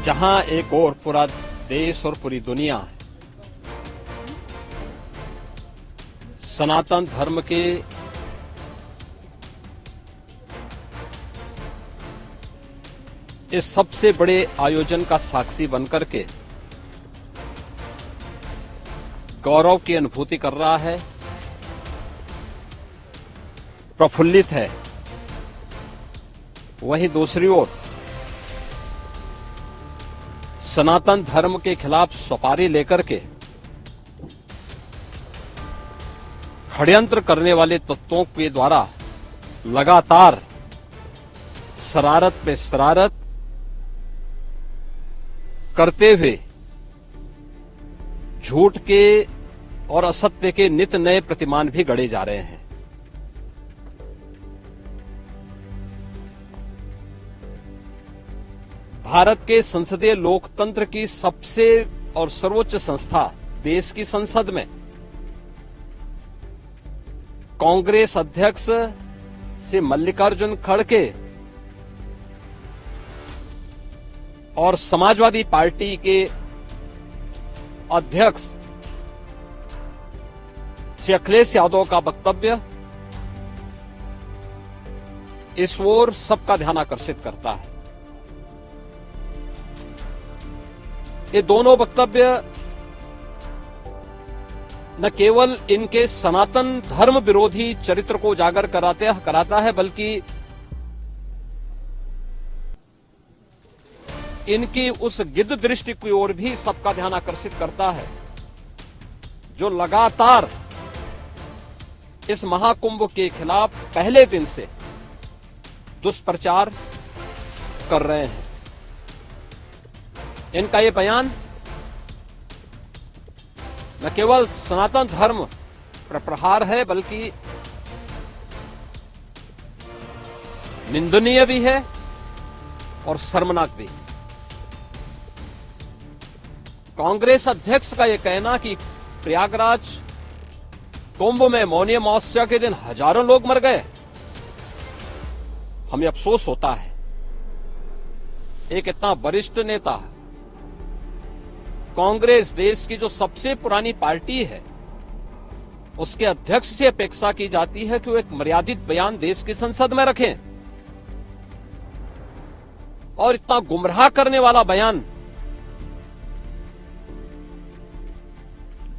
जहां एक और पूरा देश और पूरी दुनिया सनातन धर्म के इस सबसे बड़े आयोजन का साक्षी बनकर के गौरव की अनुभूति कर रहा है, प्रफुल्लित है, वहीं दूसरी ओर सनातन धर्म के खिलाफ सुपारी लेकर के षड्यंत्र करने वाले तत्वों के द्वारा लगातार शरारत पे शरारत करते हुए झूठ के और असत्य के नित नए प्रतिमान भी गढ़े जा रहे हैं। भारत के संसदीय लोकतंत्र की सबसे और सर्वोच्च संस्था देश की संसद में कांग्रेस अध्यक्ष से मल्लिकार्जुन खड़गे और समाजवादी पार्टी के अध्यक्ष श्री अखिलेश यादव का वक्तव्य इस ओर सबका ध्यान आकर्षित करता है। ये दोनों वक्तव्य न केवल इनके सनातन धर्म विरोधी चरित्र को उजागर कराता है, बल्कि इनकी उस गिद्ध दृष्टि की ओर भी सबका ध्यान आकर्षित करता है जो लगातार इस महाकुंभ के खिलाफ पहले दिन से दुष्प्रचार कर रहे हैं। इनका ये बयान न केवल सनातन धर्म पर प्रहार है, बल्कि निंदनीय भी है और शर्मनाक भी। कांग्रेस अध्यक्ष का यह कहना कि प्रयागराज कुंभ में मौनी अमावस्या के दिन हजारों लोग मर गए, हमें अफसोस होता है। एक इतना वरिष्ठ नेता, कांग्रेस देश की जो सबसे पुरानी पार्टी है, उसके अध्यक्ष से अपेक्षा की जाती है कि वो एक मर्यादित बयान देश की संसद में रखें, और इतना गुमराह करने वाला बयान,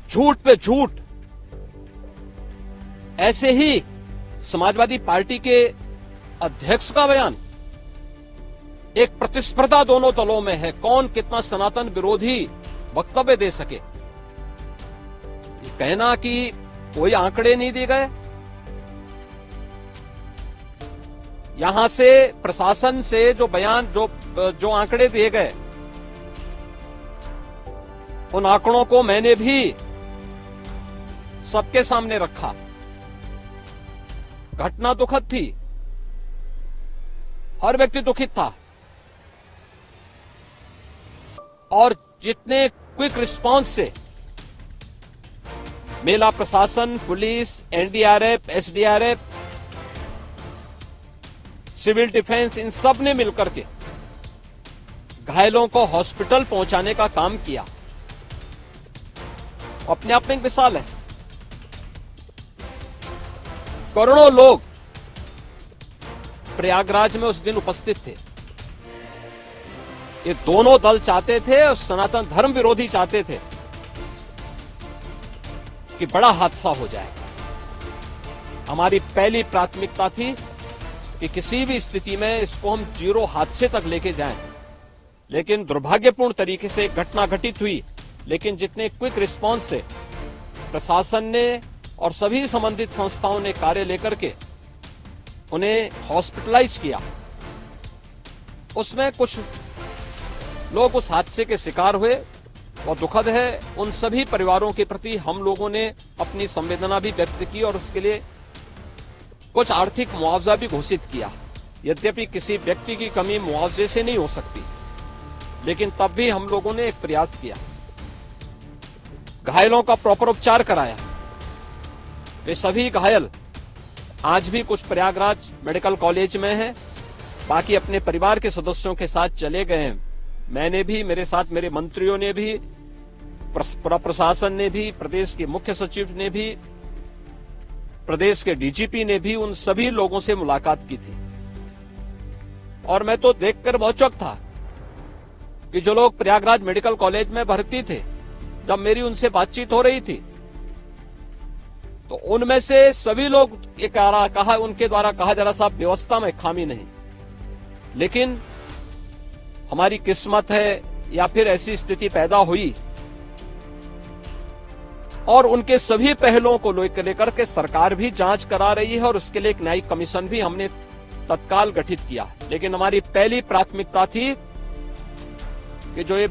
झूठ पे झूठ, ऐसे ही समाजवादी पार्टी के अध्यक्ष का बयान, एक प्रतिस्पर्धा दोनों दलों में है, कौन कितना सनातन विरोधी वक्तव्य दे सके। ये कहना कि कोई आंकड़े नहीं दिए गए, यहां से प्रशासन से जो बयान जो आंकड़े दिए गए, उन आंकड़ों को मैंने भी सबके सामने रखा। घटना दुखद थी, हर व्यक्ति दुखित था, और जितने क्विक रिस्पांस से मेला प्रशासन, police, NDRF, SDRF, civil defence, इन सब ने मिलकर के घायलों को हॉस्पिटल पहुंचाने का काम किया, अपने आप में एक मिसाल है। करोड़ों लोग प्रयागराज में उस दिन उपस्थित थे। ये दोनों दल चाहते थे और सनातन धर्म विरोधी चाहते थे कि बड़ा हादसा हो जाए। हमारी पहली प्राथमिकता थी कि किसी भी स्थिति में इसको हम जीरो हादसे तक लेके जाएं, लेकिन दुर्भाग्यपूर्ण तरीके से घटना घटित हुई। लेकिन जितने क्विक रिस्पांस से प्रशासन ने और सभी संबंधित संस्थाओं ने कार्य लेकर के उन्हें हॉस्पिटलाइज किया, उसमें कुछ लोग उस हादसे के शिकार हुए और दुखद है। उन सभी परिवारों के प्रति हम लोगों ने अपनी संवेदना भी व्यक्त की और उसके लिए कुछ आर्थिक मुआवजा भी घोषित किया। यद्यपि किसी व्यक्ति की कमी मुआवजे से नहीं हो सकती, लेकिन तब भी हम लोगों ने एक प्रयास किया, घायलों का प्रॉपर उपचार कराया। वे सभी घायल आज भी कुछ प्रयागराज मेडिकल कॉलेज में हैं, बाकी अपने परिवार के सदस्यों के साथ चले गए हैं मैंने भी, मेरे साथ मेरे मंत्रियों ने भी, प्रशासन ने भी, प्रदेश के मुख्य सचिव ने भी, प्रदेश के डीजीपी ने भी उन सभी लोगों से मुलाकात की थी। और मैं तो देखकर बहुत चौंक था कि जो लोग प्रयागराज मेडिकल कॉलेज में भर्ती थे, जब मेरी उनसे बातचीत हो रही थी, तो उनमें से सभी लोग ये कहा, उनके द्वारा कहा जा रहा साहब व्यवस्था में खामी नहीं, लेकिन हमारी किस्मत है या फिर ऐसी स्थिति पैदा हुई। और उनके सभी पहलुओं को लेकर के सरकार भी जांच करा रही है और उसके लिए एक न्यायिक कमीशन भी हमने तत्काल गठित किया। लेकिन हमारी पहली प्राथमिकता थी कि जो ये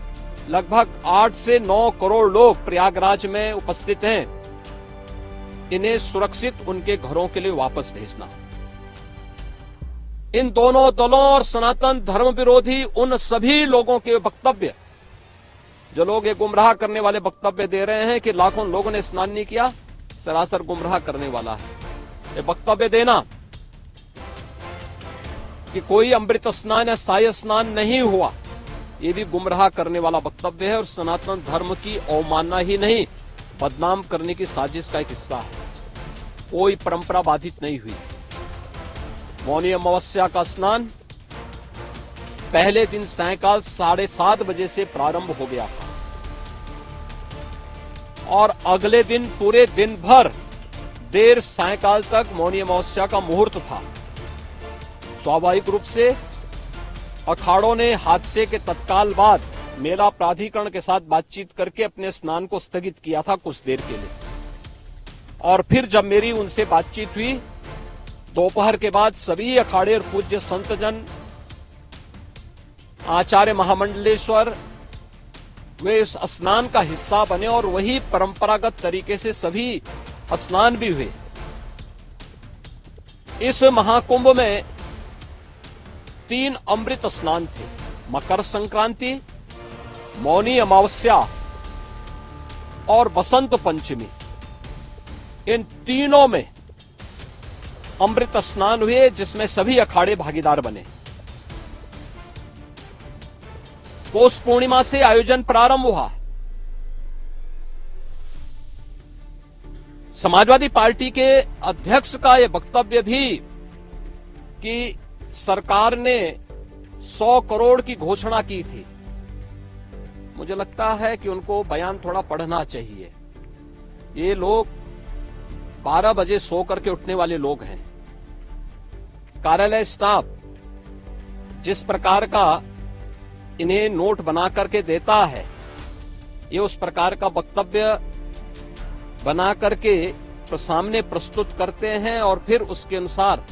लगभग 8 से 9 करोड़ लोग प्रयागराज में उपस्थित हैं, इन्हें सुरक्षित उनके घरों के लिए वापस भेजना। इन दोनों दलों और सनातन धर्म विरोधी उन सभी लोगों के वक्तव्य, जो लोग ये गुमराह करने वाले वक्तव्य दे रहे हैं कि लाखों लोगों ने स्नान नहीं किया, सरासर गुमराह करने वाला है। ये वक्तव्य देना कि कोई अमृत स्नान या साय स्नान नहीं हुआ, ये भी गुमराह करने वाला वक्तव्य है और सनातन धर्म की अवमानना ही नहीं, बदनाम करने की साजिश का एक हिस्सा है। कोई परंपरा बाधित नहीं हुई। मौनी अमावस्या का स्नान पहले दिन सायंकाल 7:30 बजे से प्रारंभ हो गया था और अगले दिन पूरे दिन भर देर सायंकाल तक मौनी अमावस्या का मुहूर्त था। स्वाभाविक रूप से अखाड़ों ने हादसे के तत्काल बाद मेला प्राधिकरण के साथ बातचीत करके अपने स्नान को स्थगित किया था कुछ देर के लिए। और फिर जब मेरी उनसे बातचीत हुई दोपहर के बाद, सभी अखाड़े और पूज्य संतजन, आचार्य महामंडलेश्वर, वे इस स्नान का हिस्सा बने और वही परंपरागत तरीके से सभी स्नान भी हुए। इस महाकुंभ में 3 अमृत स्नान थे, मकर संक्रांति, मौनी अमावस्या और बसंत पंचमी। इन तीनों में अमृत स्नान हुए जिसमें सभी अखाड़े भागीदार बने। पौष पूर्णिमा से आयोजन प्रारंभ हुआ। समाजवादी पार्टी के अध्यक्ष का यह वक्तव्य भी कि सरकार ने 100 करोड़ की घोषणा की थी, मुझे लगता है कि उनको बयान थोड़ा पढ़ना चाहिए। ये लोग 12 बजे सो करके उठने वाले लोग हैं। कार्यालय स्टाफ जिस प्रकार का इन्हें नोट बना करके देता है, ये उस प्रकार का वक्तव्य बना करके सामने प्रस्तुत करते हैं और फिर उसके अनुसार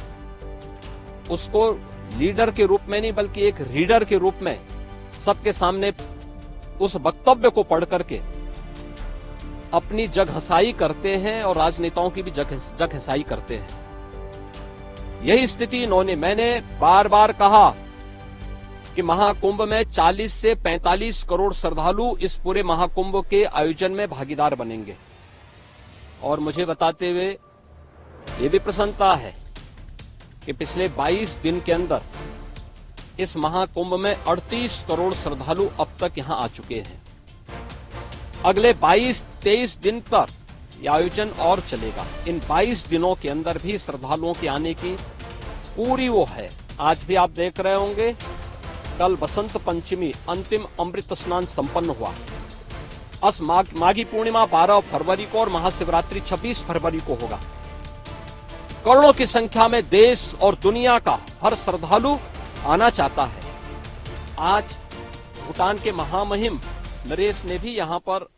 उसको लीडर के रूप में नहीं बल्कि एक रीडर के रूप में सबके सामने उस वक्तव्य को पढ़ करके अपनी जगहसाई करते हैं और राजनेताओं की भी जगहसाई करते हैं। यही स्थिति मैंने बार बार कहा कि महाकुंभ में 40 से 45 करोड़ श्रद्धालु इस पूरे महाकुंभ के आयोजन में भागीदार बनेंगे। और मुझे बताते हुए ये भी प्रसन्नता है कि पिछले 22 दिन के अंदर इस महाकुंभ में 38 करोड़ श्रद्धालु अब तक यहां आ चुके हैं। अगले 22-23 दिन तक यह आयोजन और चलेगा। इन 22 दिनों के अंदर भी श्रद्धालुओं के आने की पूरी वो है। आज भी आप देख रहे होंगे, कल बसंत पंचमी अंतिम अमृत स्नान संपन्न हुआ। माघी पूर्णिमा 12 फरवरी को और महाशिवरात्रि 26 फरवरी को होगा। करोड़ों की संख्या में देश और दुनिया का हर श्रद्धालु आना चाहता है। आज भूटान के महामहिम नरेश ने भी यहां पर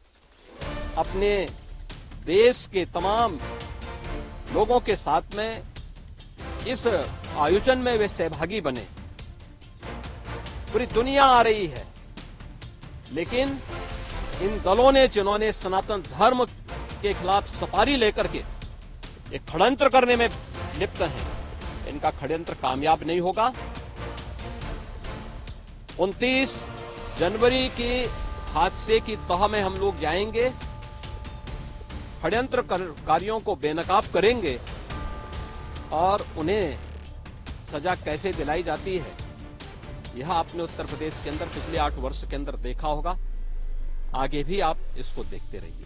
अपने देश के तमाम लोगों के साथ में इस आयोजन में वे सहभागी बने। पूरी दुनिया आ रही है, लेकिन इन दलों ने जिन्होंने सनातन धर्म के खिलाफ सफारी लेकर के एक षड्यंत्र करने में लिप्त हैं, इनका षड्यंत्र कामयाब नहीं होगा। 29 जनवरी के हादसे की तह में हम लोग जाएंगे, षड्यंत्रकारियों को बेनकाब करेंगे और उन्हें सजा कैसे दिलाई जाती है यह आपने उत्तर प्रदेश के अंदर पिछले 8 वर्ष के अंदर देखा होगा, आगे भी आप इसको देखते रहिए।